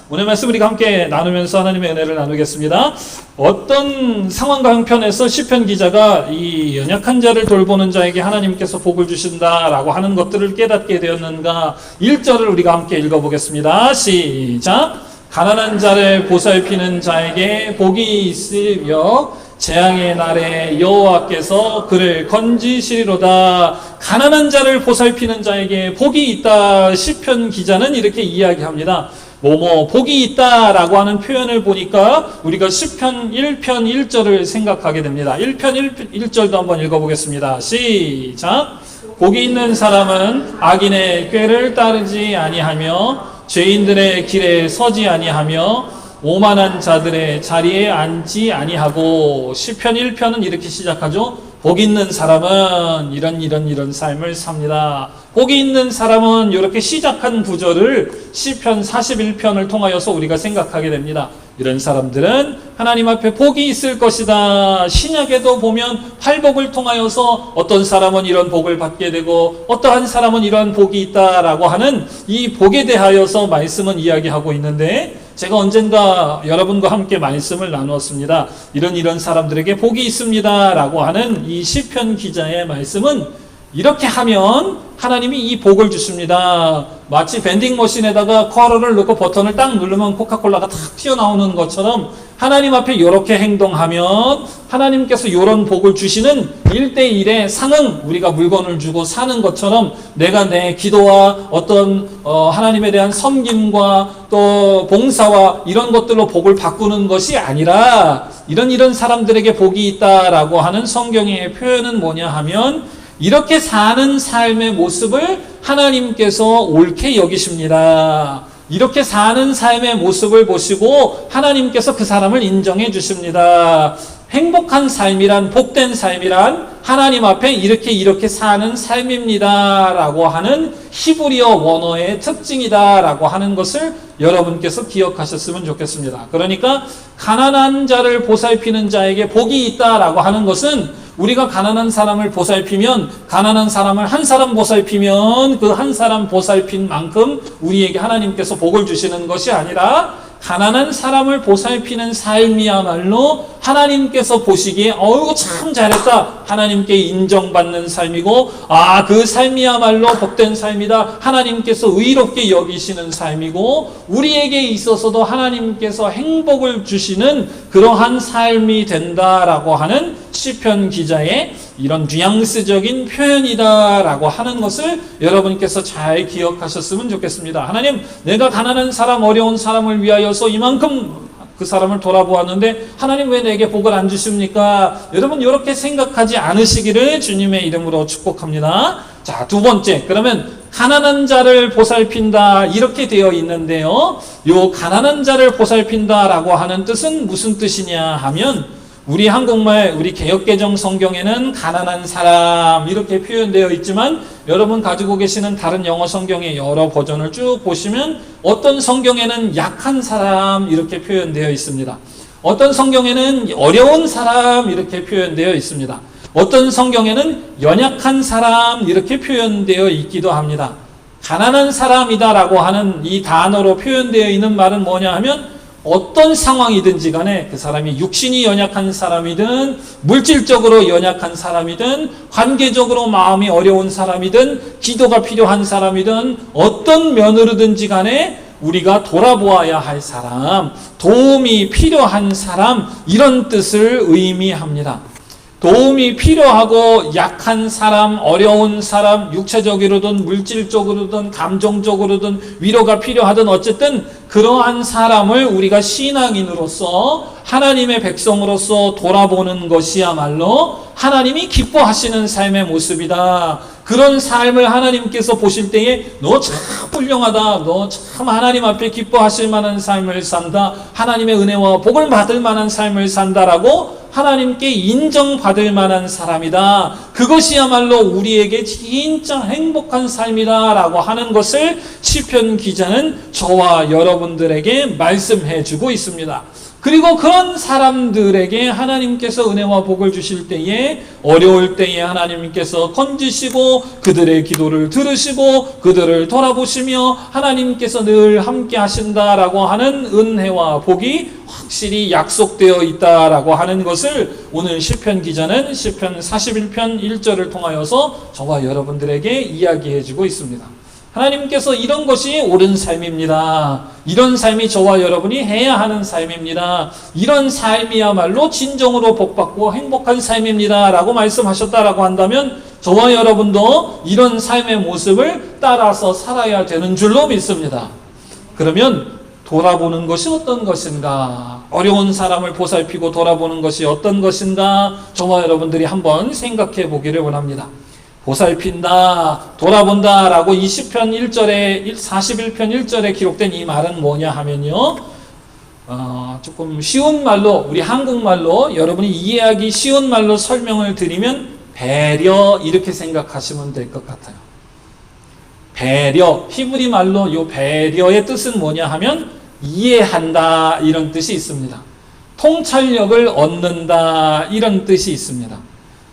오늘 말씀 우리가 함께 나누면서 하나님의 은혜를 나누겠습니다. 어떤 상황과 형편에서 시편 기자가 이 연약한 자를 돌보는 자에게 하나님께서 복을 주신다라고 하는 것들을 깨닫게 되었는가? 1절을 우리가 함께 읽어보겠습니다. 시작! 가난한 자를 보살피는 자에게 복이 있으며 재앙의 날에 여호와께서 그를 건지시리로다. 가난한 자를 보살피는 자에게 복이 있다. 시편 기자는 이렇게 이야기합니다. 복이 있다라고 하는 표현을 보니까 우리가 시편 1편 1절을 생각하게 됩니다. 1편 1절도 한번 읽어보겠습니다. 시작! 복이 있는 사람은 악인의 꾀를 따르지 아니하며 죄인들의 길에 서지 아니하며 오만한 자들의 자리에 앉지 아니하고. 시편 1편은 이렇게 시작하죠. 복 있는 사람은 이런 삶을 삽니다. 복이 있는 사람은 이렇게 시작한 구절을 시편 41편을 통하여서 우리가 생각하게 됩니다. 이런 사람들은 하나님 앞에 복이 있을 것이다. 신약에도 보면 팔복을 통하여서 어떤 사람은 이런 복을 받게 되고 어떠한 사람은 이런 복이 있다라고 하는 이 복에 대하여서 말씀은 이야기하고 있는데, 제가 언젠가 여러분과 함께 말씀을 나누었습니다. 이런 사람들에게 복이 있습니다 라고 하는 이 시편 기자의 말씀은 이렇게 하면 하나님이 이 복을 주십니다. 마치 밴딩 머신에다가 쿼러를 넣고 버튼을 딱 누르면 코카콜라가 탁 튀어나오는 것처럼 하나님 앞에 이렇게 행동하면 하나님께서 이런 복을 주시는 1대1의 상응, 우리가 물건을 주고 사는 것처럼 내가 내 기도와 어떤 하나님에 대한 섬김과 또 봉사와 이런 것들로 복을 바꾸는 것이 아니라 이런 사람들에게 복이 있다라고 하는 성경의 표현은 뭐냐 하면 이렇게 사는 삶의 모습을 하나님께서 옳게 여기십니다. 이렇게 사는 삶의 모습을 보시고 하나님께서 그 사람을 인정해 주십니다. 행복한 삶이란, 복된 삶이란 하나님 앞에 이렇게 사는 삶입니다 라고 하는 히브리어 원어의 특징이다 라고 하는 것을 여러분께서 기억하셨으면 좋겠습니다. 그러니까 가난한 자를 보살피는 자에게 복이 있다 라고 하는 것은 우리가 가난한 사람을 보살피면, 가난한 사람을 한 사람 보살피면 그 한 사람 보살핀 만큼 우리에게 하나님께서 복을 주시는 것이 아니라, 가난한 사람을 보살피는 삶이야말로 하나님께서 보시기에 참 잘했다, 하나님께 인정받는 삶이고, 그 삶이야말로 복된 삶이다, 하나님께서 의롭게 여기시는 삶이고, 우리에게 있어서도 하나님께서 행복을 주시는 그러한 삶이 된다라고 하는 시편 기자의 이런 뉘앙스적인 표현이다라고 하는 것을 여러분께서 잘 기억하셨으면 좋겠습니다. 하나님, 내가 가난한 사람, 어려운 사람을 위하여서 이만큼 그 사람을 돌아보았는데 하나님 왜 내게 복을 안 주십니까? 여러분 이렇게 생각하지 않으시기를 주님의 이름으로 축복합니다. 자, 두 번째, 그러면 가난한 자를 보살핀다 이렇게 되어 있는데요, 요 가난한 자를 보살핀다라고 하는 뜻은 무슨 뜻이냐 하면, 우리 한국말, 우리 개역개정 성경에는 가난한 사람 이렇게 표현되어 있지만 여러분 가지고 계시는 다른 영어 성경의 여러 버전을 쭉 보시면 어떤 성경에는 약한 사람 이렇게 표현되어 있습니다. 어떤 성경에는 어려운 사람 이렇게 표현되어 있습니다. 어떤 성경에는 연약한 사람 이렇게 표현되어 있기도 합니다. 가난한 사람이다라고 하는 이 단어로 표현되어 있는 말은 뭐냐 하면, 어떤 상황이든지 간에 그 사람이 육신이 연약한 사람이든 물질적으로 연약한 사람이든 관계적으로 마음이 어려운 사람이든 기도가 필요한 사람이든 어떤 면으로든지 간에 우리가 돌아보아야 할 사람, 도움이 필요한 사람, 이런 뜻을 의미합니다. 도움이 필요하고 약한 사람, 어려운 사람, 육체적으로든 물질적으로든 감정적으로든 위로가 필요하든 어쨌든 그러한 사람을 우리가 신앙인으로서 하나님의 백성으로서 돌아보는 것이야말로 하나님이 기뻐하시는 삶의 모습이다. 그런 삶을 하나님께서 보실 때에 너 참 훌륭하다, 너 참 하나님 앞에 기뻐하실 만한 삶을 산다, 하나님의 은혜와 복을 받을 만한 삶을 산다라고 하나님께 인정받을 만한 사람이다, 그것이야말로 우리에게 진짜 행복한 삶이다 라고 하는 것을 시편 기자는 저와 여러분들에게 말씀해 주고 있습니다. 그리고 그런 사람들에게 하나님께서 은혜와 복을 주실 때에, 어려울 때에 하나님께서 건지시고 그들의 기도를 들으시고 그들을 돌아보시며 하나님께서 늘 함께 하신다라고 하는 은혜와 복이 확실히 약속되어 있다라고 하는 것을 오늘 시편 기자는 시편 41편 1절을 통하여서 저와 여러분들에게 이야기해 주고 있습니다. 하나님께서 이런 것이 옳은 삶입니다. 이런 삶이 저와 여러분이 해야 하는 삶입니다. 이런 삶이야말로 진정으로 복받고 행복한 삶입니다. 라고 말씀하셨다라고 한다면 저와 여러분도 이런 삶의 모습을 따라서 살아야 되는 줄로 믿습니다. 그러면 돌아보는 것이 어떤 것인가? 어려운 사람을 보살피고 돌아보는 것이 어떤 것인가? 저와 여러분들이 한번 생각해 보기를 원합니다. 보살핀다, 돌아본다 라고 이 시편 1절에 41편 1절에 기록된 이 말은 뭐냐 하면요, 조금 쉬운 말로, 우리 한국말로 여러분이 이해하기 쉬운 말로 설명을 드리면 배려, 이렇게 생각하시면 될 것 같아요. 배려, 히브리 말로 이 배려의 뜻은 뭐냐 하면 이해한다, 이런 뜻이 있습니다. 통찰력을 얻는다, 이런 뜻이 있습니다.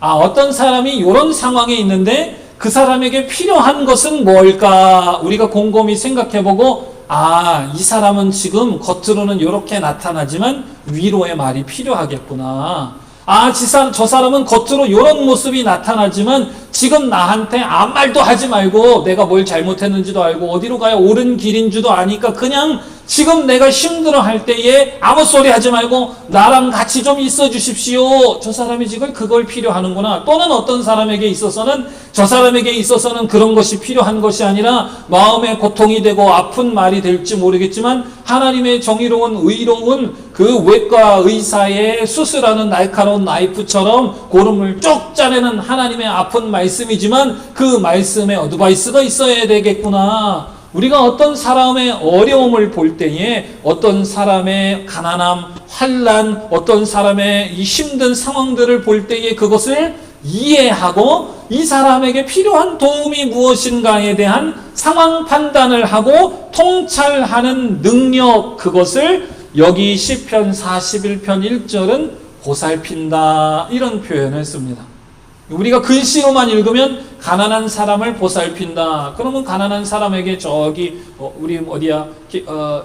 어떤 사람이 이런 상황에 있는데 그 사람에게 필요한 것은 뭘까? 우리가 곰곰이 생각해보고, 이 사람은 지금 겉으로는 이렇게 나타나지만 위로의 말이 필요하겠구나. 저 사람은 겉으로 이런 모습이 나타나지만 지금 나한테 아무 말도 하지 말고 내가 뭘 잘못했는지도 알고 어디로 가야 옳은 길인 줄도 아니까 그냥 지금 내가 힘들어 할 때에 아무 소리 하지 말고 나랑 같이 좀 있어 주십시오. 저 사람이 지금 그걸 필요하는구나. 또는 어떤 사람에게 있어서는 저 사람에게 있어서는 그런 것이 필요한 것이 아니라 마음의 고통이 되고 아픈 말이 될지 모르겠지만 하나님의 정의로운 의로운 그 외과 의사의 수술하는 날카로운 나이프처럼 고름을 쭉 짜내는 하나님의 아픈 말씀이지만 그 말씀에 어드바이스가 있어야 되겠구나. 우리가 어떤 사람의 어려움을 볼 때에 어떤 사람의 가난함, 환난, 어떤 사람의 이 힘든 상황들을 볼 때에 그것을 이해하고 이 사람에게 필요한 도움이 무엇인가에 대한 상황 판단을 하고 통찰하는 능력, 그것을 여기 시편 41편 1절은 보살핀다, 이런 표현을 씁니다. 우리가 글씨로만 읽으면 가난한 사람을 보살핀다. 그러면 가난한 사람에게 저기 우리 어디야?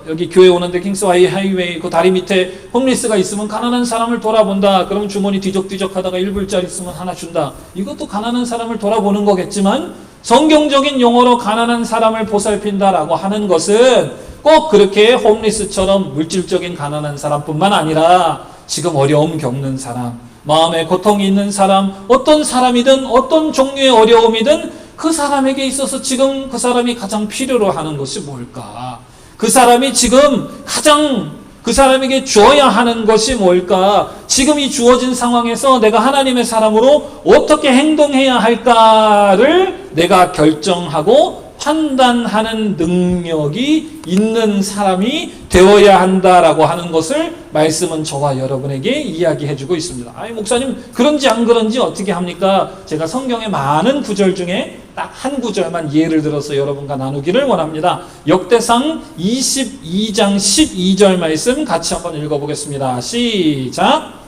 여기 교회 오는데 킹스와이 하이웨이 그 다리 밑에 홈리스가 있으면 가난한 사람을 돌아본다. 그러면 주머니 뒤적뒤적 하다가 1불짜리 있으면 하나 준다. 이것도 가난한 사람을 돌아보는 거겠지만 성경적인 용어로 가난한 사람을 보살핀다라고 하는 것은 꼭 그렇게 홈리스처럼 물질적인 가난한 사람뿐만 아니라 지금 어려움 겪는 사람, 마음에 고통이 있는 사람, 어떤 사람이든 어떤 종류의 어려움이든 그 사람에게 있어서 지금 그 사람이 가장 필요로 하는 것이 뭘까? 그 사람이 지금 가장 그 사람에게 주어야 하는 것이 뭘까? 지금 이 주어진 상황에서 내가 하나님의 사람으로 어떻게 행동해야 할까를 내가 결정하고 판단하는 능력이 있는 사람이 되어야 한다라고 하는 것을 말씀은 저와 여러분에게 이야기해주고 있습니다. 목사님 그런지 안 그런지 어떻게 합니까? 제가 성경의 많은 구절 중에 딱 한 구절만 예를 들어서 여러분과 나누기를 원합니다. 역대상 22장 12절 말씀 같이 한번 읽어보겠습니다. 시작!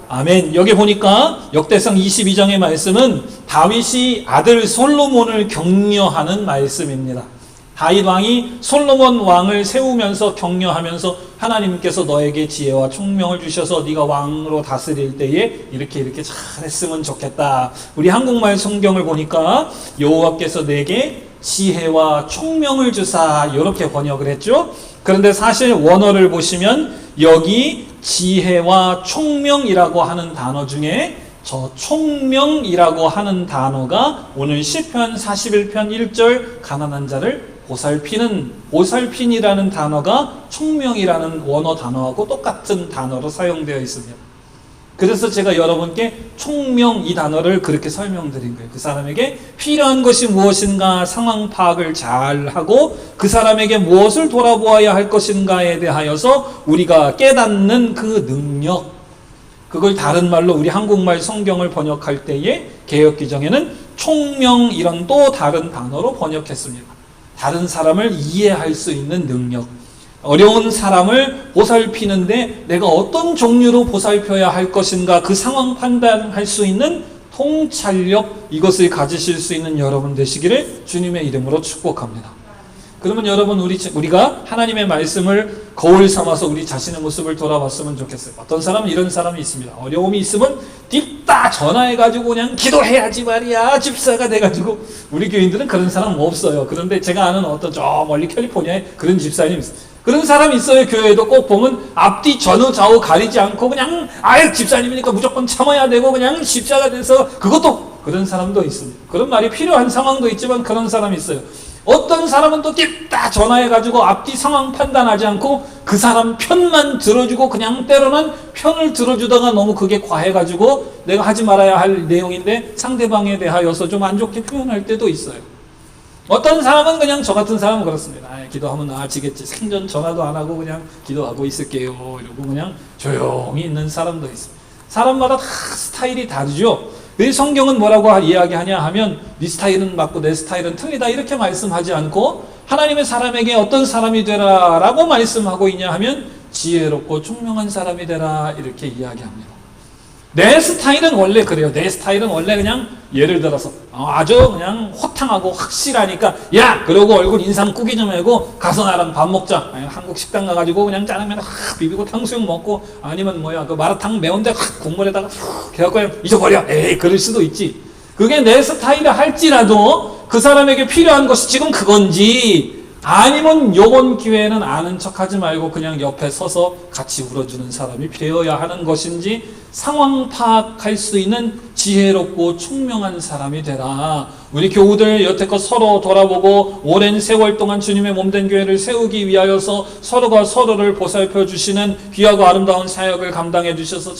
아멘. 여기 보니까 역대상 22장의 말씀은 다윗이 아들 솔로몬을 격려하는 말씀입니다. 다윗 왕이 솔로몬 왕을 세우면서 격려하면서 하나님께서 너에게 지혜와 총명을 주셔서 네가 왕으로 다스릴 때에 이렇게 잘했으면 좋겠다. 우리 한국말 성경을 보니까 여호와께서 내게 지혜와 총명을 주사, 이렇게 번역을 했죠. 그런데 사실 원어를 보시면 여기 지혜와 총명이라고 하는 단어 중에 저 총명이라고 하는 단어가 오늘 시편 41편 1절 가난한 자를 보살핀이라는 단어가 총명이라는 원어 단어하고 똑같은 단어로 사용되어 있습니다. 그래서 제가 여러분께 총명 이 단어를 그렇게 설명드린 거예요. 그 사람에게 필요한 것이 무엇인가 상황 파악을 잘 하고 그 사람에게 무엇을 돌아보아야 할 것인가에 대하여서 우리가 깨닫는 그 능력, 그걸 다른 말로 우리 한국말 성경을 번역할 때에 개역기정에는 총명 이런 또 다른 단어로 번역했습니다. 다른 사람을 이해할 수 있는 능력, 어려운 사람을 보살피는데 내가 어떤 종류로 보살펴야 할 것인가 그 상황 판단할 수 있는 통찰력, 이것을 가지실 수 있는 여러분 되시기를 주님의 이름으로 축복합니다. 그러면 여러분 우리가 하나님의 말씀을 거울 삼아서 우리 자신의 모습을 돌아봤으면 좋겠어요. 어떤 사람은 이런 사람이 있습니다. 어려움이 있으면 딥다 전화해가지고 그냥 기도해야지 말이야 집사가 돼가지고, 우리 교인들은 그런 사람 없어요. 그런데 제가 아는 어떤 저 멀리 캘리포니아에 그런 집사님이 있어요. 그런 사람이 있어요. 교회에도 꼭 보면 앞뒤 전후 좌우 가리지 않고 그냥 아유 집사님이니까 무조건 참아야 되고 그냥 십자가 돼서, 그것도 그런 사람도 있습니다. 그런 말이 필요한 상황도 있지만 그런 사람이 있어요. 어떤 사람은 또 딱 전화해가지고 앞뒤 상황 판단하지 않고 그 사람 편만 들어주고, 그냥 때로는 편을 들어주다가 너무 그게 과해가지고 내가 하지 말아야 할 내용인데 상대방에 대하여서 좀 안 좋게 표현할 때도 있어요. 어떤 사람은 그냥, 저 같은 사람은 그렇습니다. 기도하면 나아지겠지. 생전 전화도 안 하고 그냥 기도하고 있을게요. 이러고 그냥 조용히 있는 사람도 있습니다. 사람마다 다 스타일이 다르죠. 왜 성경은 뭐라고 이야기하냐 하면 네 스타일은 맞고 내 스타일은 틀리다 이렇게 말씀하지 않고 하나님의 사람에게 어떤 사람이 되라 라고 말씀하고 있냐 하면 지혜롭고 총명한 사람이 되라 이렇게 이야기합니다. 내 스타일은 원래 그래요. 내 스타일은 원래 그냥 예를 들어서 아주 그냥 호탕하고 확실하니까 야! 그러고 얼굴 인상 꾸기 좀 하고 가서 나랑 밥 먹자. 한국 식당 가가지고 그냥 짜장면 확 비비고 탕수육 먹고, 아니면 그 마라탕 매운데 확 국물에다가 훅 해갖고 잊어버려. 에이 그럴 수도 있지. 그게 내 스타일이라 할지라도 그 사람에게 필요한 것이 지금 그건지, 아니면 요번 기회에는 아는 척하지 말고 그냥 옆에 서서 같이 울어주는 사람이 되어야 하는 것인지 상황 파악할 수 있는 지혜롭고 총명한 사람이 되라. 우리 교우들 여태껏 서로 돌아보고 오랜 세월 동안 주님의 몸된 교회를 세우기 위하여서 서로가 서로를 보살펴 주시는 귀하고 아름다운 사역을 감당해 주셔서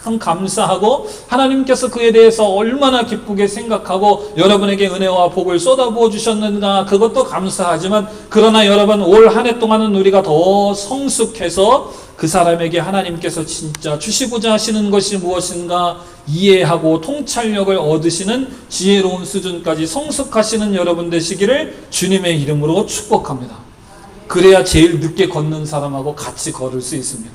참 감사하고, 하나님께서 그에 대해서 얼마나 기쁘게 생각하고 여러분에게 은혜와 복을 쏟아부어 주셨는가, 그것도 감사하지만, 그러나 여러분 올 한 해 동안은 우리가 더 성숙해서 그 사람에게 하나님께서 진짜 주시고자 하시는 것이 무엇인가 이해하고 통찰력을 얻으시는 지혜로운 수준까지 성숙하시는 여러분 되시기를 주님의 이름으로 축복합니다. 그래야 제일 늦게 걷는 사람하고 같이 걸을 수 있습니다.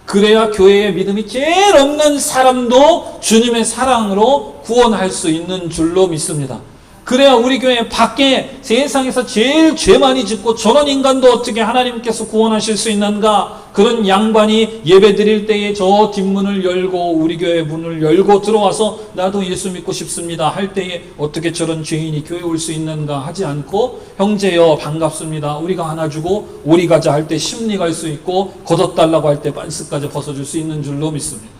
그래야 교회의 믿음이 제일 없는 사람도 주님의 사랑으로 구원할 수 있는 줄로 믿습니다. 그래야 우리 교회 밖에 세상에서 제일 죄 많이 짓고 저런 인간도 어떻게 하나님께서 구원하실 수 있는가, 그런 양반이 예배 드릴 때에 저 뒷문을 열고 우리 교회 문을 열고 들어와서 나도 예수 믿고 싶습니다 할 때에 어떻게 저런 죄인이 교회 올 수 있는가 하지 않고, 형제여 반갑습니다 우리가 하나 주고 오리 가자 할 때 심리 갈 수 있고 걷어달라고 할 때 빤스까지 벗어줄 수 있는 줄로 믿습니다.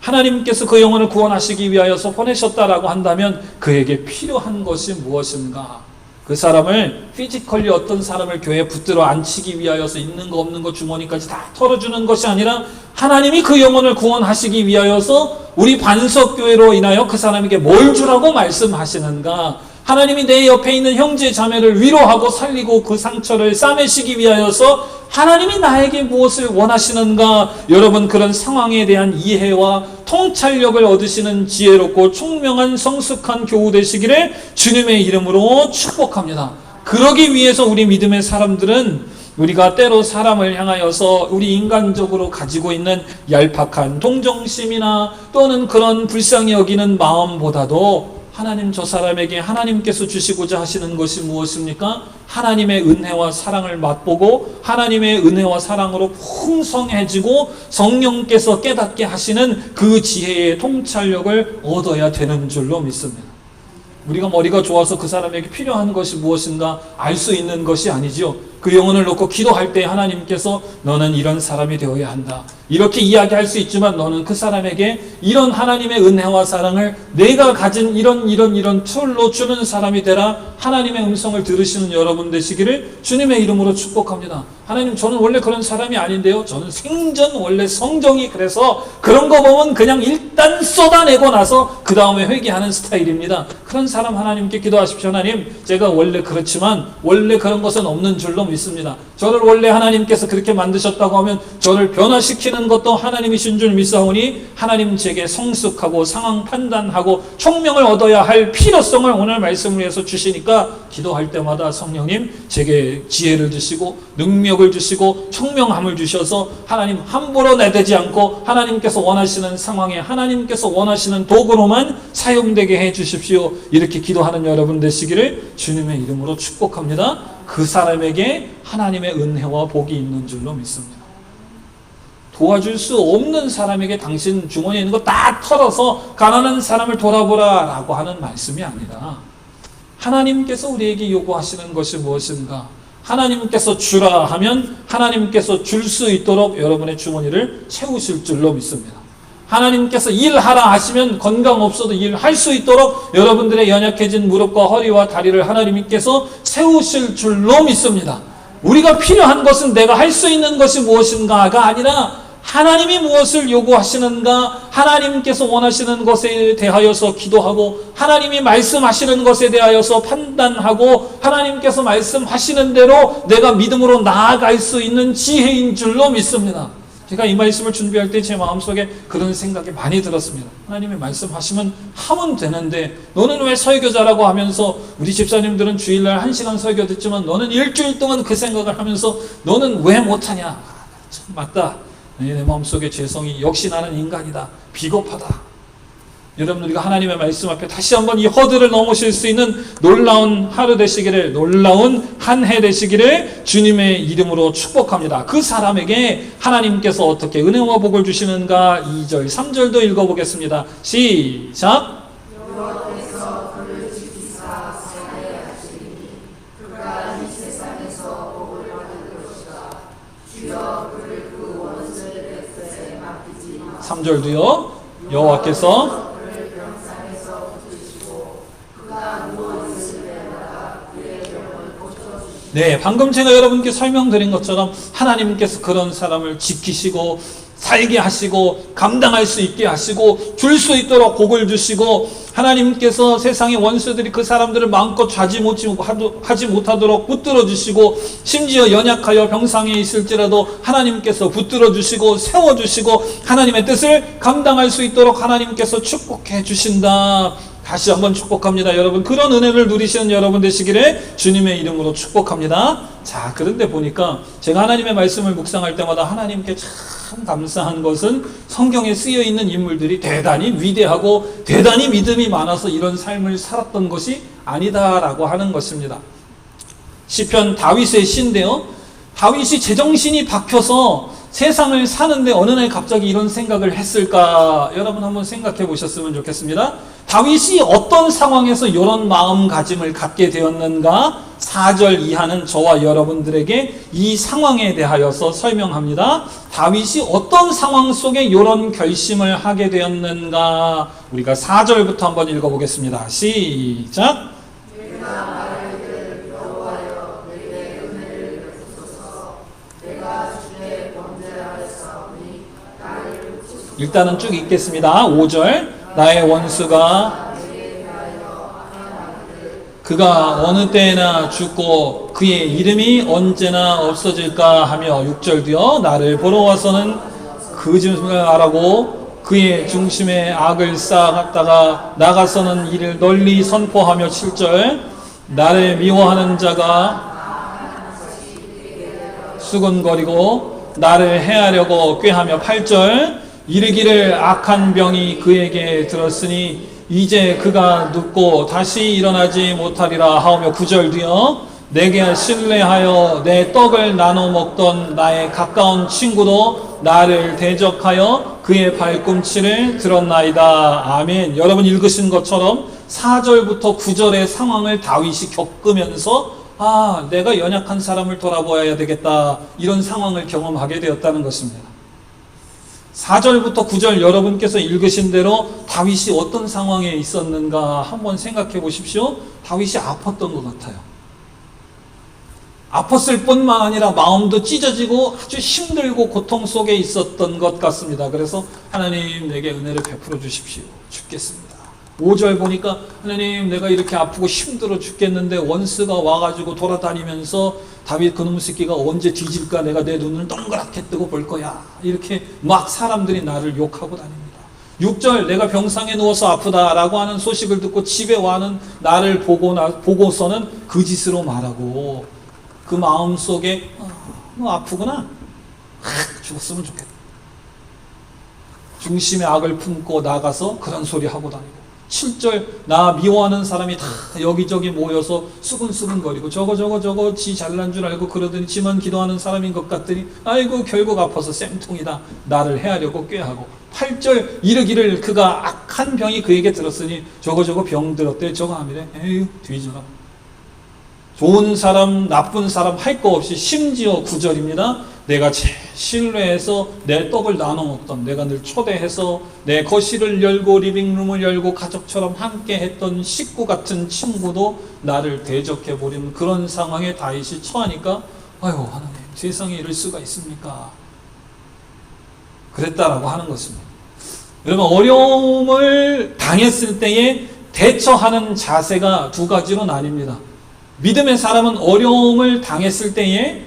하나님께서 그 영혼을 구원하시기 위하여서 보내셨다라고 한다면 그에게 필요한 것이 무엇인가? 그 사람을 피지컬리 어떤 사람을 교회에 붙들어 앉히기 위하여서 있는 거 없는 거 주머니까지 다 털어주는 것이 아니라 하나님이 그 영혼을 구원하시기 위하여서 우리 반석교회로 인하여 그 사람에게 뭘 주라고 말씀하시는가? 하나님이 내 옆에 있는 형제 자매를 위로하고 살리고 그 상처를 싸매시기 위하여서 하나님이 나에게 무엇을 원하시는가? 여러분 그런 상황에 대한 이해와 통찰력을 얻으시는 지혜롭고 총명한 성숙한 교우 되시기를 주님의 이름으로 축복합니다. 그러기 위해서 우리 믿음의 사람들은 우리가 때로 사람을 향하여서 우리 인간적으로 가지고 있는 얄팍한 동정심이나 또는 그런 불쌍히 여기는 마음보다도 하나님 저 사람에게 하나님께서 주시고자 하시는 것이 무엇입니까? 하나님의 은혜와 사랑을 맛보고 하나님의 은혜와 사랑으로 풍성해지고 성령께서 깨닫게 하시는 그 지혜의 통찰력을 얻어야 되는 줄로 믿습니다. 우리가 머리가 좋아서 그 사람에게 필요한 것이 무엇인가 알 수 있는 것이 아니죠. 그 영혼을 놓고 기도할 때 하나님께서 너는 이런 사람이 되어야 한다 이렇게 이야기할 수 있지만, 너는 그 사람에게 이런 하나님의 은혜와 사랑을 내가 가진 이런 툴로 주는 사람이 되라. 하나님의 음성을 들으시는 여러분 되시기를 주님의 이름으로 축복합니다. 하나님 저는 원래 그런 사람이 아닌데요, 저는 생전 원래 성정이 그래서 그런 거 보면 그냥 일단 쏟아내고 나서 그 다음에 회개하는 스타일입니다. 그런 사람 하나님께 기도하십시오. 하나님 제가 원래 그렇지만 원래 그런 것은 없는 줄로 믿습니다. 저를 원래 하나님께서 그렇게 만드셨다고 하면 저를 변화시키는 것도 하나님이신 줄 믿사오니 하나님 제게 성숙하고 상황 판단하고 총명을 얻어야 할 필요성을 오늘 말씀을 해서 주시니까 기도할 때마다 성령님 제게 지혜를 주시고 능력을 주시고 총명함을 주셔서 하나님 함부로 내대지 않고 하나님께서 원하시는 상황에 하나님께서 원하시는 도구로만 사용되게 해 주십시오. 이렇게 기도하는 여러분 되시기를 주님의 이름으로 축복합니다. 그 사람에게 하나님의 은혜와 복이 있는 줄로 믿습니다. 도와줄 수 없는 사람에게 당신 주머니에 있는 거 다 털어서 가난한 사람을 돌아보라 라고 하는 말씀이 아니라 하나님께서 우리에게 요구하시는 것이 무엇인가? 하나님께서 주라 하면 하나님께서 줄 수 있도록 여러분의 주머니를 채우실 줄로 믿습니다. 하나님께서 일하라 하시면 건강 없어도 일할 수 있도록 여러분들의 연약해진 무릎과 허리와 다리를 하나님께서 세우실 줄로 믿습니다. 우리가 필요한 것은 내가 할 수 있는 것이 무엇인가가 아니라 하나님이 무엇을 요구하시는가, 하나님께서 원하시는 것에 대하여서 기도하고 하나님이 말씀하시는 것에 대하여서 판단하고 하나님께서 말씀하시는 대로 내가 믿음으로 나아갈 수 있는 지혜인 줄로 믿습니다. 제가 이 말씀을 준비할 때 제 마음속에 그런 생각이 많이 들었습니다. 하나님이 말씀하시면 하면 되는데 너는 왜 설교자라고 하면서 우리 집사님들은 주일날 1시간 설교 듣지만 너는 일주일 동안 그 생각을 하면서 너는 왜 못하냐. 참 맞다. 내 마음속에 죄성이 역시 나는 인간이다. 비겁하다. 여러분 우리가 하나님의 말씀 앞에 다시 한번 이 허들을 넘으실 수 있는 놀라운 하루 되시기를, 놀라운 한 해 되시기를 주님의 이름으로 축복합니다. 그 사람에게 하나님께서 어떻게 은혜와 복을 주시는가 2절 3절도 읽어보겠습니다. 시작. 삼절도요. 여호와께서 네, 방금 제가 여러분께 설명드린 것처럼 하나님께서 그런 사람을 지키시고 살게 하시고 감당할 수 있게 하시고 줄 수 있도록 복을 주시고 하나님께서 세상의 원수들이 그 사람들을 마음껏 하지 못하도록 붙들어 주시고 심지어 연약하여 병상에 있을지라도 하나님께서 붙들어 주시고 세워 주시고 하나님의 뜻을 감당할 수 있도록 하나님께서 축복해 주신다. 다시 한번 축복합니다. 여러분 그런 은혜를 누리시는 여러분 되시기를 주님의 이름으로 축복합니다. 자, 그런데 보니까 제가 하나님의 말씀을 묵상할 때마다 하나님께 참 감사한 것은 성경에 쓰여 있는 인물들이 대단히 위대하고 대단히 믿음이 많아서 이런 삶을 살았던 것이 아니다라고 하는 것입니다. 시편 다윗의 시인데요. 다윗이 제정신이 박혀서 세상을 사는데 어느 날 갑자기 이런 생각을 했을까? 여러분 한번 생각해 보셨으면 좋겠습니다. 다윗이 어떤 상황에서 이런 마음가짐을 갖게 되었는가? 4절 이하는 저와 여러분들에게 이 상황에 대하여서 설명합니다. 다윗이 어떤 상황 속에 이런 결심을 하게 되었는가? 우리가 4절부터 한번 읽어보겠습니다. 시작! 일단은 쭉 읽겠습니다. 5절 나의 원수가 그가 어느 때나 죽고 그의 이름이 언제나 없어질까 하며 6절도요. 나를 보러 와서는 거짓말을 하라고 그의 중심에 악을 쌓았다가 나가서는 이를 널리 선포하며 7절 나를 미워하는 자가 수군거리고 나를 해하려고 꾀하며 8절 이르기를 악한 병이 그에게 들었으니 이제 그가 눕고 다시 일어나지 못하리라 하오며 9절도요. 내게 신뢰하여 내 떡을 나눠 먹던 나의 가까운 친구도 나를 대적하여 그의 발꿈치를 들었나이다. 아멘. 여러분 읽으신 것처럼 4절부터 9절의 상황을 다윗이 겪으면서 내가 연약한 사람을 돌아보아야 되겠다. 이런 상황을 경험하게 되었다는 것입니다. 4절부터 9절 여러분께서 읽으신 대로 다윗이 어떤 상황에 있었는가 한번 생각해 보십시오. 다윗이 아팠던 것 같아요. 아팠을 뿐만 아니라 마음도 찢어지고 아주 힘들고 고통 속에 있었던 것 같습니다. 그래서 하나님 내게 은혜를 베풀어 주십시오. 죽겠습니다. 5절 보니까 하나님 내가 이렇게 아프고 힘들어 죽겠는데 원수가 와가지고 돌아다니면서 다윗 그놈 새끼가 언제 뒤질까 내가 내 눈을 동그랗게 뜨고 볼 거야. 이렇게 막 사람들이 나를 욕하고 다닙니다. 6절 내가 병상에 누워서 아프다라고 하는 소식을 듣고 집에 와는 나를 보고서는 그 짓으로 말하고 그 마음속에 너 아프구나. 죽었으면 좋겠다. 중심의 악을 품고 나가서 그런 소리 하고 다니고 7절 나 미워하는 사람이 다 여기저기 모여서 수근수근거리고 저거 지 잘난 줄 알고 그러더니 지만 기도하는 사람인 것 같더니 아이고 결국 아파서 쌤통이다. 나를 해하려고 꾀하고 8절 이르기를 그가 악한 병이 그에게 들었으니 저거 병 들었대 저거 하미래. 에휴 뒤져라. 좋은 사람 나쁜 사람 할 거 없이 심지어 9절입니다. 내가 제일 신뢰해서 내 떡을 나눠 먹던 내가 늘 초대해서 내 거실을 열고 리빙룸을 열고 가족처럼 함께 했던 식구 같은 친구도 나를 대적해버린 그런 상황에 다윗이 처하니까 아유 하나님 세상에 이럴 수가 있습니까? 그랬다라고 하는 것입니다. 여러분 어려움을 당했을 때에 대처하는 자세가 두 가지로 나뉩니다. 믿음의 사람은 어려움을 당했을 때에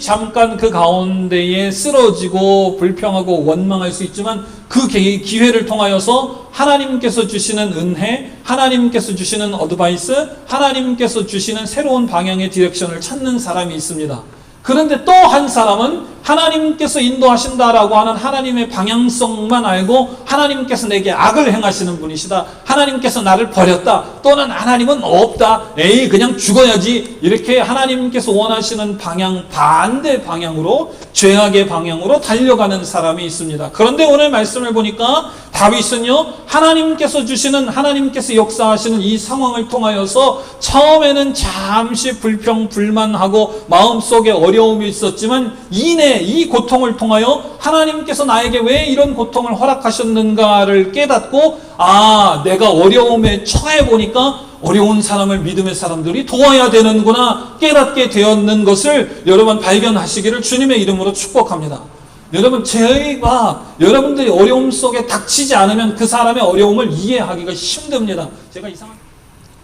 잠깐 그 가운데에 쓰러지고 불평하고 원망할 수 있지만 그 기회를 통하여서 하나님께서 주시는 은혜, 하나님께서 주시는 어드바이스, 하나님께서 주시는 새로운 방향의 디렉션을 찾는 사람이 있습니다. 그런데 또 한 사람은 하나님께서 인도하신다라고 하는 하나님의 방향성만 알고 하나님께서 내게 악을 행하시는 분이시다. 하나님께서 나를 버렸다. 또는 하나님은 없다. 에이 그냥 죽어야지. 이렇게 하나님께서 원하시는 방향 반대 방향으로 죄악의 방향으로 달려가는 사람이 있습니다. 그런데 오늘 말씀을 보니까 다윗은요 하나님께서 주시는 하나님께서 역사하시는 이 상황을 통하여서 처음에는 잠시 불평불만하고 마음속에 어려움이 있었지만 이내 이 고통을 통하여 하나님께서 나에게 왜 이런 고통을 허락하셨는가를 깨닫고 내가 어려움에 처해 보니까 어려운 사람을 믿음의 사람들이 도와야 되는구나 깨닫게 되었는 것을 여러분 발견하시기를 주님의 이름으로 축복합니다. 여러분 저희가 여러분들이 어려움 속에 닥치지 않으면 그 사람의 어려움을 이해하기가 힘듭니다. 제가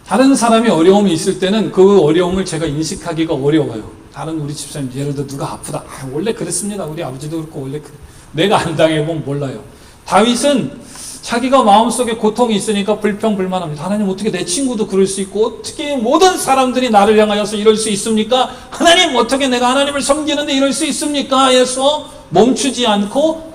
다른 사람이 어려움이 있을 때는 그 어려움을 제가 인식하기가 어려워요. 다른 우리 집사님 예를 들어 누가 아프다. 원래 그랬습니다. 우리 아버지도 그렇고 원래 그래. 내가 안 당해보면 몰라요. 다윗은 자기가 마음속에 고통이 있으니까 불평불만합니다. 하나님 어떻게 내 친구도 그럴 수 있고 어떻게 모든 사람들이 나를 향하여서 이럴 수 있습니까? 하나님 어떻게 내가 하나님을 섬기는데 이럴 수 있습니까? 해서 멈추지 않고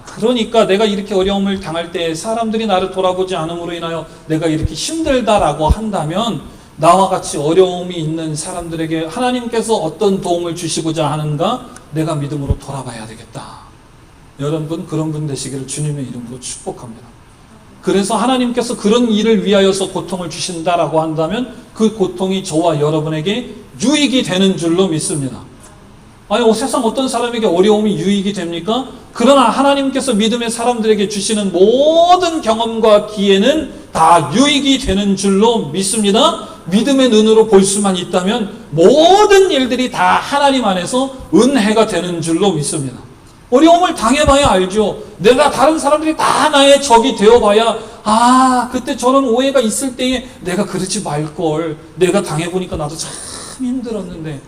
그러니까 내가 이렇게 어려움을 당할 때 사람들이 나를 돌아보지 않음으로 인하여 내가 이렇게 힘들다라고 한다면 나와 같이 어려움이 있는 사람들에게 하나님께서 어떤 도움을 주시고자 하는가 내가 믿음으로 돌아봐야 되겠다. 여러분 그런 분 되시기를 주님의 이름으로 축복합니다. 그래서 하나님께서 그런 일을 위하여서 고통을 주신다라고 한다면 그 고통이 저와 여러분에게 유익이 되는 줄로 믿습니다. 세상 어떤 사람에게 어려움이 유익이 됩니까? 그러나 하나님께서 믿음의 사람들에게 주시는 모든 경험과 기회는 다 유익이 되는 줄로 믿습니다. 믿음의 눈으로 볼 수만 있다면 모든 일들이 다 하나님 안에서 은혜가 되는 줄로 믿습니다. 어려움을 당해봐야 알죠. 내가 다른 사람들이 다 나의 적이 되어봐야 그때 저런 오해가 있을 때에 내가 그러지 말걸. 내가 당해보니까 나도 참 힘들었는데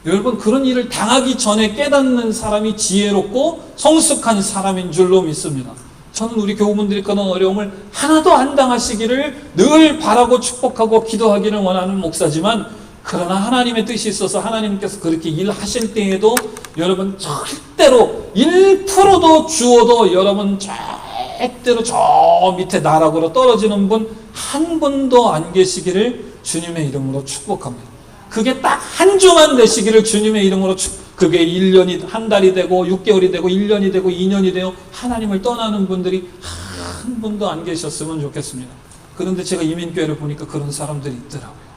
여러분 그런 일을 당하기 전에 깨닫는 사람이 지혜롭고 성숙한 사람인 줄로 믿습니다. 저는 우리 교우분들이 그런 어려움을 하나도 안 당하시기를 늘 바라고 축복하고 기도하기를 원하는 목사지만 그러나 하나님의 뜻이 있어서 하나님께서 그렇게 일하실 때에도 여러분 절대로 1%도 주어도 여러분 절대로 저 밑에 나락으로 떨어지는 분 한 분도 안 계시기를 주님의 이름으로 축복합니다. 그게 딱 한 주만 되시기를 주님의 이름으로 그게 1년이 한 달이 되고 6개월이 되고 1년이 되고 2년이 되어 하나님을 떠나는 분들이 한 분도 안 계셨으면 좋겠습니다. 그런데 제가 이민교회를 보니까 그런 사람들이 있더라고요.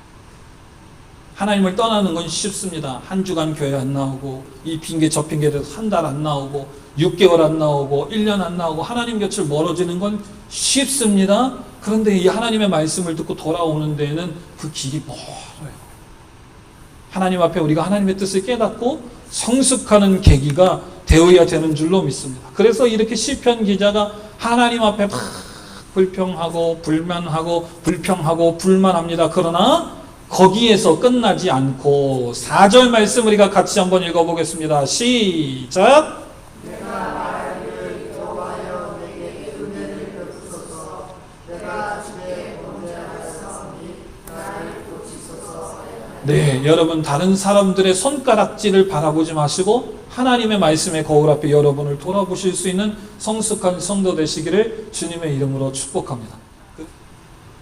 하나님을 떠나는 건 쉽습니다. 한 주간 교회 안 나오고 이 핑계 저 핑계로 한 달 안 나오고 6개월 안 나오고 1년 안 나오고 하나님 곁을 멀어지는 건 쉽습니다. 그런데 이 하나님의 말씀을 듣고 돌아오는 데에는 그 길이 멀어요. 하나님 앞에 우리가 하나님의 뜻을 깨닫고 성숙하는 계기가 되어야 되는 줄로 믿습니다. 그래서 이렇게 시편 기자가 하나님 앞에 막 불평하고 불만하고 불평하고 불만합니다. 그러나 거기에서 끝나지 않고 4절 말씀 우리가 같이 한번 읽어보겠습니다. 시작. 네, 여러분 다른 사람들의 손가락질을 바라보지 마시고 하나님의 말씀의 거울 앞에 여러분을 돌아보실 수 있는 성숙한 성도 되시기를 주님의 이름으로 축복합니다.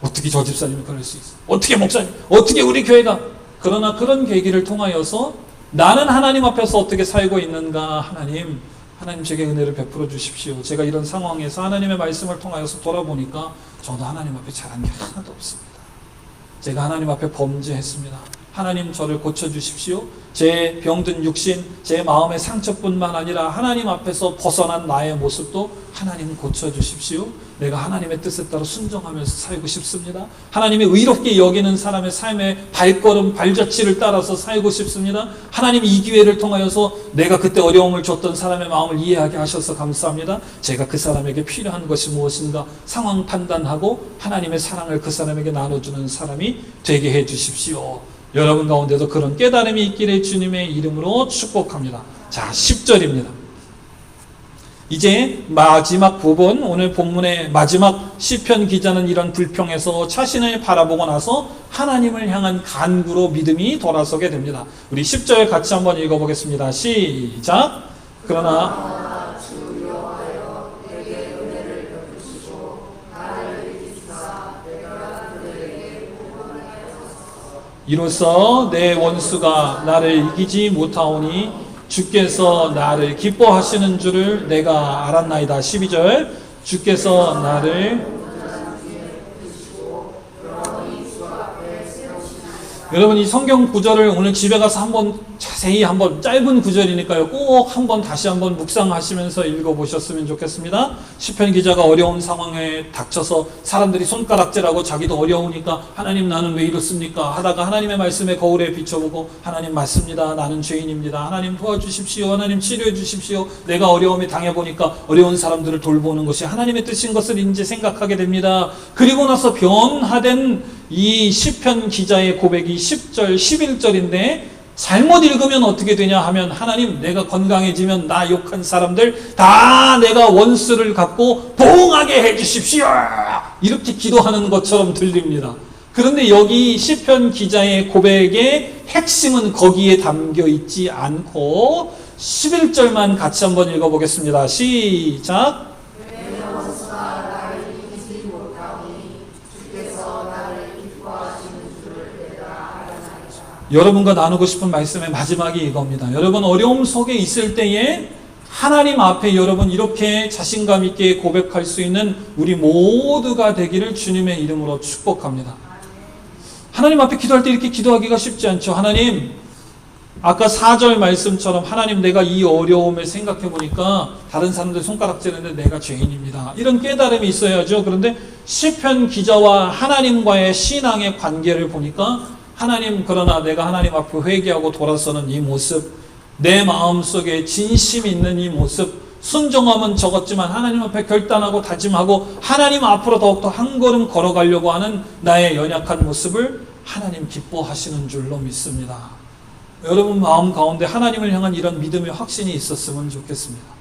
어떻게 저 집사님이 그럴 수 있어? 어떻게 목사님? 어떻게 우리 교회가? 그러나 그런 계기를 통하여서 나는 하나님 앞에서 어떻게 살고 있는가? 하나님 제게 은혜를 베풀어 주십시오. 제가 이런 상황에서 하나님의 말씀을 통하여서 돌아보니까 저도 하나님 앞에 잘한 게 하나도 없습니다. 제가 하나님 앞에 범죄했습니다. 하나님 저를 고쳐주십시오. 제 병든 육신, 제 마음의 상처뿐만 아니라 하나님 앞에서 벗어난 나의 모습도 하나님 고쳐주십시오. 내가 하나님의 뜻에 따라 순종하면서 살고 싶습니다. 하나님이 의롭게 여기는 사람의 삶의 발걸음, 발자취를 따라서 살고 싶습니다. 하나님 이 기회를 통하여서 내가 그때 어려움을 줬던 사람의 마음을 이해하게 하셔서 감사합니다. 제가 그 사람에게 필요한 것이 무엇인가 상황 판단하고 하나님의 사랑을 그 사람에게 나눠주는 사람이 되게 해주십시오. 여러분 가운데도 그런 깨달음이 있기를 주님의 이름으로 축복합니다. 자, 10절입니다. 이제 마지막 부분, 오늘 본문의 마지막 시편 기자는 이런 불평에서 자신을 바라보고 나서 하나님을 향한 간구로 믿음이 돌아서게 됩니다. 우리 10절 같이 한번 읽어보겠습니다. 시작. 그러나 이로써 내 원수가 나를 이기지 못하오니 주께서 나를 기뻐하시는 줄을 내가 알았나이다. 12절 주께서 나를 여러분 이 성경 구절을 오늘 집에 가서 한번 자세히 한번 짧은 구절이니까요. 꼭 한번 다시 한번 묵상하시면서 읽어보셨으면 좋겠습니다. 시편 기자가 어려운 상황에 닥쳐서 사람들이 손가락질하고 자기도 어려우니까 하나님 나는 왜 이렇습니까? 하다가 하나님의 말씀에 거울에 비춰보고 하나님 맞습니다. 나는 죄인입니다. 하나님 도와주십시오. 하나님 치료해 주십시오. 내가 어려움에 당해보니까 어려운 사람들을 돌보는 것이 하나님의 뜻인 것을 이제 생각하게 됩니다. 그리고 나서 변화된 이 시편 기자의 고백이 10절, 11절인데 잘못 읽으면 어떻게 되냐 하면 하나님 내가 건강해지면 나 욕한 사람들 다 내가 원수를 갖고 보응하게 해주십시오. 이렇게 기도하는 것처럼 들립니다. 그런데 여기 시편 기자의 고백의 핵심은 거기에 담겨 있지 않고 11절만 같이 한번 읽어보겠습니다. 시작. 여러분과 나누고 싶은 말씀의 마지막이 이겁니다. 여러분 어려움 속에 있을 때에 하나님 앞에 여러분 이렇게 자신감 있게 고백할 수 있는 우리 모두가 되기를 주님의 이름으로 축복합니다. 하나님 앞에 기도할 때 이렇게 기도하기가 쉽지 않죠. 하나님 아까 4절 말씀처럼 하나님 내가 이 어려움을 생각해 보니까 다른 사람들 손가락질하는데 내가 죄인입니다. 이런 깨달음이 있어야죠. 그런데 시편 기자와 하나님과의 신앙의 관계를 보니까 하나님 그러나 내가 하나님 앞에 회개하고 돌아서는 이 모습, 내 마음속에 진심 있는 이 모습, 순종함은 적었지만 하나님 앞에 결단하고 다짐하고 하나님 앞으로 더욱더 한 걸음 걸어가려고 하는 나의 연약한 모습을 하나님 기뻐하시는 줄로 믿습니다. 여러분 마음 가운데 하나님을 향한 이런 믿음의 확신이 있었으면 좋겠습니다.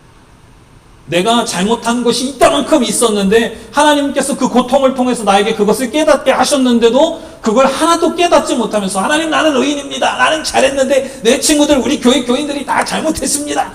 내가 잘못한 것이 이따만큼 있었는데 하나님께서 그 고통을 통해서 나에게 그것을 깨닫게 하셨는데도 그걸 하나도 깨닫지 못하면서 하나님 나는 의인입니다. 나는 잘했는데 내 친구들 우리 교회 교인들이 다 잘못했습니다.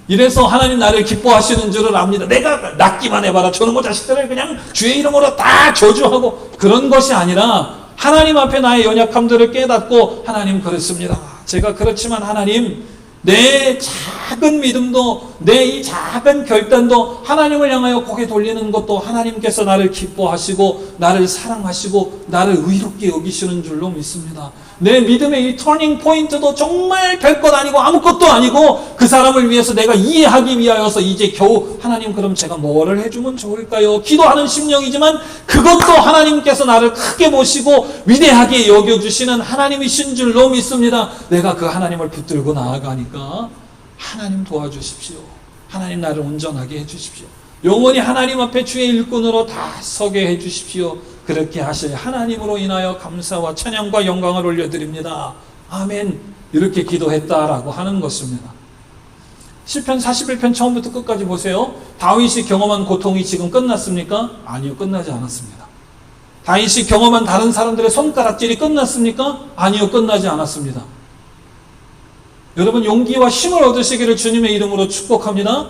이래서 하나님 나를 기뻐하시는 줄을 압니다. 내가 낫기만 해봐라. 저놈의 자식들을 그냥 주의 이름으로 다 저주하고 그런 것이 아니라 하나님 앞에 나의 연약함들을 깨닫고 하나님 그렇습니다. 제가 그렇지만 하나님 내 작은 믿음도 내 이 작은 결단도 하나님을 향하여 고개 돌리는 것도 하나님께서 나를 기뻐하시고 나를 사랑하시고 나를 의롭게 여기시는 줄로 믿습니다. 내 믿음의 이 터닝 포인트도 정말 별것 아니고 아무것도 아니고 그 사람을 위해서 내가 이해하기 위하여서 이제 겨우 하나님 그럼 제가 뭐를 해주면 좋을까요? 기도하는 심령이지만 그것도 하나님께서 나를 크게 보시고 위대하게 여겨주시는 하나님이신 줄로 믿습니다. 내가 그 하나님을 붙들고 나아가니까 하나님 도와주십시오. 하나님 나를 온전하게 해주십시오. 영원히 하나님 앞에 주의 일꾼으로 다 서게 해주십시오. 그렇게 하실 하나님으로 인하여 감사와 찬양과 영광을 올려드립니다. 아멘. 이렇게 기도했다라고 하는 것입니다. 시편 41편 처음부터 끝까지 보세요. 다윗이 경험한 고통이 지금 끝났습니까? 아니요, 끝나지 않았습니다. 다윗이 경험한 다른 사람들의 손가락질이 끝났습니까? 아니요, 끝나지 않았습니다. 여러분, 용기와 힘을 얻으시기를 주님의 이름으로 축복합니다.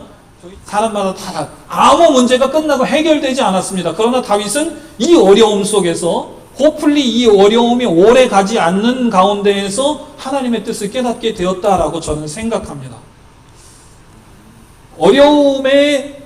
사람마다 다 아무 문제가 끝나고 해결되지 않았습니다. 그러나 다윗은 이 어려움 속에서 호플리 이 어려움이 오래 가지 않는 가운데에서 하나님의 뜻을 깨닫게 되었다라고 저는 생각합니다. 어려움의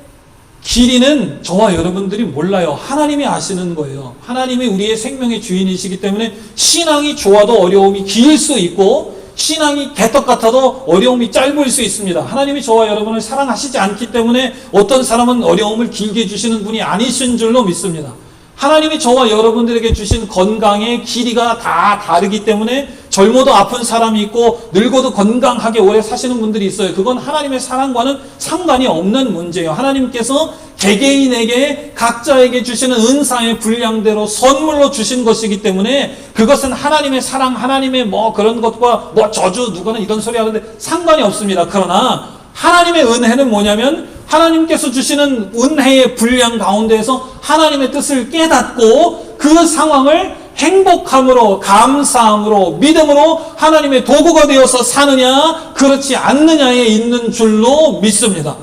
길이는 저와 여러분들이 몰라요. 하나님이 아시는 거예요. 하나님이 우리의 생명의 주인이시기 때문에 신앙이 좋아도 어려움이 길 수 있고 신앙이 개떡 같아도 어려움이 짧을 수 있습니다. 하나님이 저와 여러분을 사랑하시지 않기 때문에 어떤 사람은 어려움을 길게 주시는 분이 아니신 줄로 믿습니다. 하나님이 저와 여러분들에게 주신 건강의 길이가 다 다르기 때문에 젊어도 아픈 사람이 있고 늙어도 건강하게 오래 사시는 분들이 있어요. 그건 하나님의 사랑과는 상관이 없는 문제예요. 하나님께서 개개인에게 각자에게 주시는 은사의 분량대로 선물로 주신 것이기 때문에 그것은 하나님의 사랑, 하나님의 뭐 그런 것과 뭐 저주 누구는 이런 소리 하는데 상관이 없습니다. 그러나 하나님의 은혜는 뭐냐면 하나님께서 주시는 은혜의 분량 가운데에서 하나님의 뜻을 깨닫고 그 상황을 행복함으로, 감사함으로, 믿음으로 하나님의 도구가 되어서 사느냐 그렇지 않느냐에 있는 줄로 믿습니다.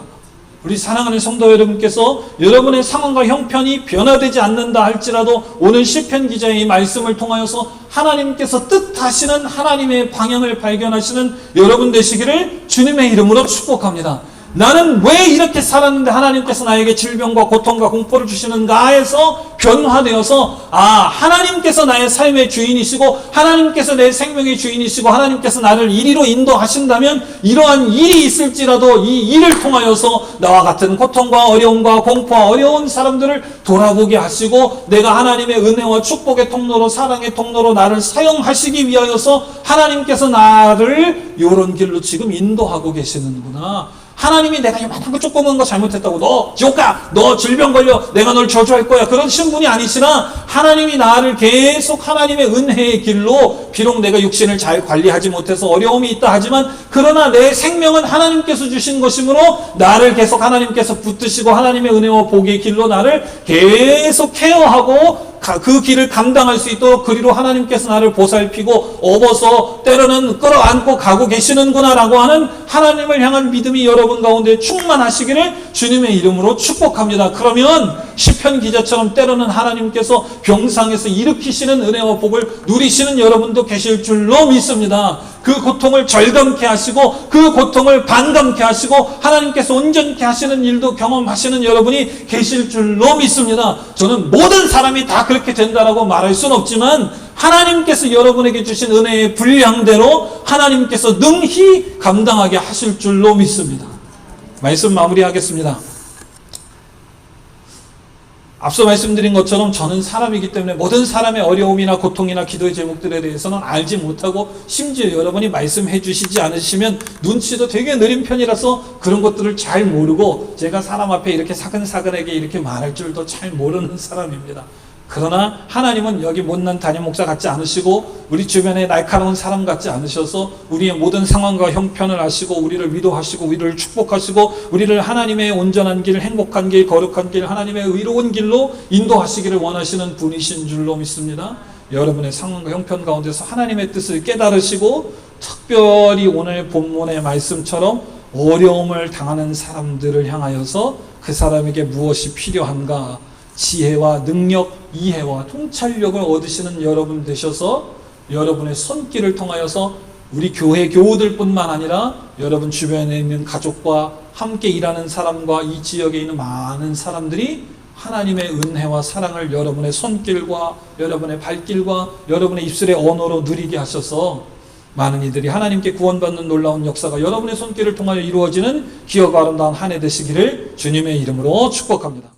우리 사랑하는 성도 여러분께서 여러분의 상황과 형편이 변화되지 않는다 할지라도 오늘 시편 기자의 이 말씀을 통하여서 하나님께서 뜻하시는 하나님의 방향을 발견하시는 여러분 되시기를 주님의 이름으로 축복합니다. 나는 왜 이렇게 살았는데 하나님께서 나에게 질병과 고통과 공포를 주시는가 해서 변화되어서 하나님께서 나의 삶의 주인이시고 하나님께서 내 생명의 주인이시고 하나님께서 나를 이리로 인도하신다면 이러한 일이 있을지라도 이 일을 통하여서 나와 같은 고통과 어려움과 공포와 어려운 사람들을 돌아보게 하시고 내가 하나님의 은혜와 축복의 통로로 사랑의 통로로 나를 사용하시기 위하여서 하나님께서 나를 이런 길로 지금 인도하고 계시는구나. 하나님이 내가 이만한 거 조그만 거 잘못했다고 너 지옥 가! 너 질병 걸려! 내가 널 저주할 거야! 그러신 분이 아니시나 하나님이 나를 계속 하나님의 은혜의 길로 비록 내가 육신을 잘 관리하지 못해서 어려움이 있다 하지만 그러나 내 생명은 하나님께서 주신 것이므로 나를 계속 하나님께서 붙드시고 하나님의 은혜와 복의 길로 나를 계속 케어하고 그 길을 감당할 수 있도록 그리로 하나님께서 나를 보살피고 업어서 때로는 끌어안고 가고 계시는구나 라고 하는 하나님을 향한 믿음이 여러분 가운데 충만하시기를 주님의 이름으로 축복합니다. 그러면 시편 기자처럼 때로는 하나님께서 병상에서 일으키시는 은혜와 복을 누리시는 여러분도 계실 줄로 믿습니다. 그 고통을 절감케 하시고 그 고통을 반감케 하시고 하나님께서 온전케 하시는 일도 경험하시는 여러분이 계실 줄로 믿습니다. 저는 모든 사람이 다 그렇게 된다라고 말할 수는 없지만 하나님께서 여러분에게 주신 은혜의 분량대로 하나님께서 능히 감당하게 하실 줄로 믿습니다. 말씀 마무리하겠습니다. 앞서 말씀드린 것처럼 저는 사람이기 때문에 모든 사람의 어려움이나 고통이나 기도의 제목들에 대해서는 알지 못하고 심지어 여러분이 말씀해 주시지 않으시면 눈치도 되게 느린 편이라서 그런 것들을 잘 모르고 제가 사람 앞에 이렇게 사근사근하게 이렇게 말할 줄도 잘 모르는 사람입니다. 그러나 하나님은 여기 못난 담임 목사 같지 않으시고 우리 주변에 날카로운 사람 같지 않으셔서 우리의 모든 상황과 형편을 아시고 우리를 위로하시고 우리를 축복하시고 우리를 하나님의 온전한 길, 행복한 길, 거룩한 길, 하나님의 의로운 길로 인도하시기를 원하시는 분이신 줄로 믿습니다. 여러분의 상황과 형편 가운데서 하나님의 뜻을 깨달으시고 특별히 오늘 본문의 말씀처럼 어려움을 당하는 사람들을 향하여서 그 사람에게 무엇이 필요한가 지혜와 능력, 이해와 통찰력을 얻으시는 여러분 되셔서 여러분의 손길을 통하여서 우리 교회 교우들뿐만 아니라 여러분 주변에 있는 가족과 함께 일하는 사람과 이 지역에 있는 많은 사람들이 하나님의 은혜와 사랑을 여러분의 손길과 여러분의 발길과 여러분의 입술의 언어로 누리게 하셔서 많은 이들이 하나님께 구원받는 놀라운 역사가 여러분의 손길을 통하여 이루어지는 기억과 아름다운 한 해 되시기를 주님의 이름으로 축복합니다.